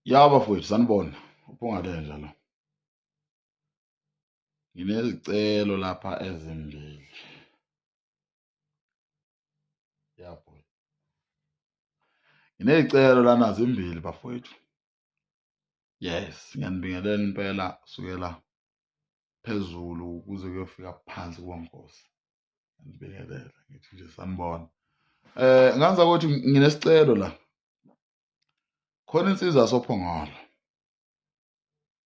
Ya bafowethu sanibona, uphungalenja lo. Nginezicelo lapha ezimbili. Yabo. Nginezicelo lana zimbili bafowethu. Yes, ngiyanibingelela impela sukela phezulu kuze kuyofika phansi kwankosi. Ngiyanibingelela ngithi nje sanibona. Nganza ukuthi nginesicelo la. Khona insizwa sophongolo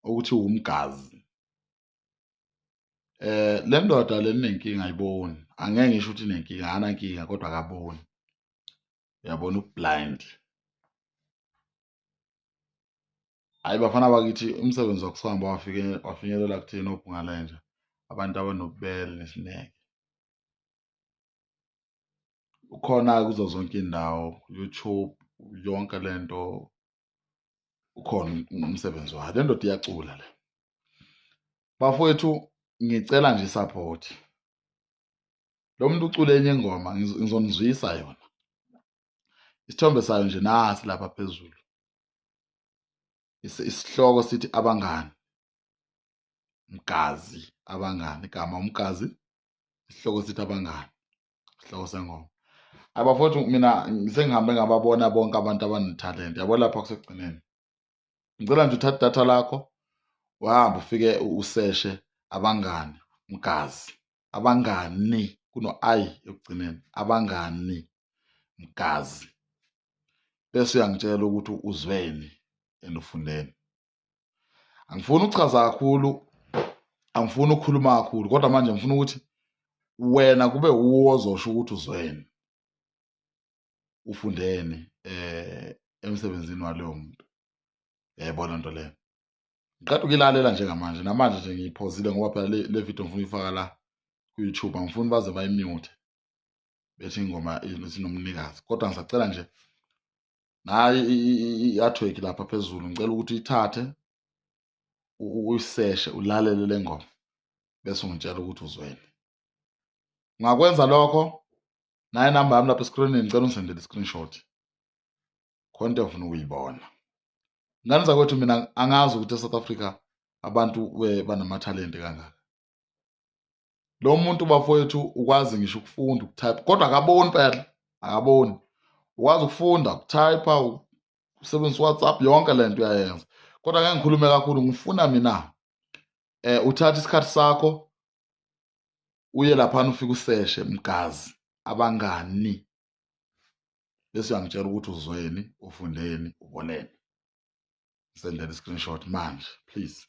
ukuthi umgazi. Le ndoda lenenkinga ayiboni. Angeke ngisho ukuthi inenkinga, anankinga kodwa akaboni. Uyabona ublind. Hayi bafana bakithi umsebenzi wakusihamba wafinyelela kuthina ophungalenja. Abantu abanobubele nesineke. Ukhona kuzo zonke indawo, YouTube, yonke lento ukhona umsebenzi wayo. Le ndoda iyacula le. Bafowethu ngicela nje support. Lo muntu ucule enye ingoma ngizonizwisa yona. Isithombe sayo nje nasi lapha phezulu. Isihloko sithi abangani. Mgazi, abangani, igama umgazi. Isihloko sithi abangani. Isihloko sengoma. Abafowethu mina sengihambe ngababona bonke abantu abanethalente. Yabo lapha kusekugcineni. Ngicela nje uthathe idatha lakho uhamba ufike useshe abangani, mgazi. Abangani kuno I ekugcineni. Abangani, mgazi. Bese uyangitshela ukuthi uzweni and ufundeni. Angifuni ukuchaza kakhulu, angifuni ukukhuluma kakhulu, kodwa manje ngifuna ukuthi wena kube uwo ozosho ukuthi uzweni. Ufundeni emsebenzini waloyo muntu. Yayibona into leyo. Ngiqeda ukuyilalela njengamanje, namanje nje ngiyiphozile ngoba phela le video ngifuna uyifaka la ku-YouTube. Angifuni baze bayimute bethi ingoma isinomnikazi, kodwa ngisacela nje nayi i-artwork lapha phezulu ngicela ukuthi uyithathe uyiseshe ulalele le ngoma bese ungitshela ukuthi uzweni. Ungakwenza lokho naye inamba yami lapha escreenini ngicela ungisendele i-screenshot khona into engifuna ukuyibona. Ngani zakwethu mina angazi ukuthi eSouth Africa abantu banamathalente kangaka. Lo muntu bafowethu ukwazi ngisho ukufunda ukutype kodwa akaboni phela, akaboni. Ukwazi ukufunda ukutype, usebenzisa WhatsApp, yonke lento uyayenza. Kodwa ngeke ngikhulume kakhulu, ngifuna mina uthathe isikhathi sakho uye lapha ufike useshe mgazi, abangani. Bese uyangitshela ukuthi uzweni, ufundeni, uboneni. Sendele i-screenshot manje, please.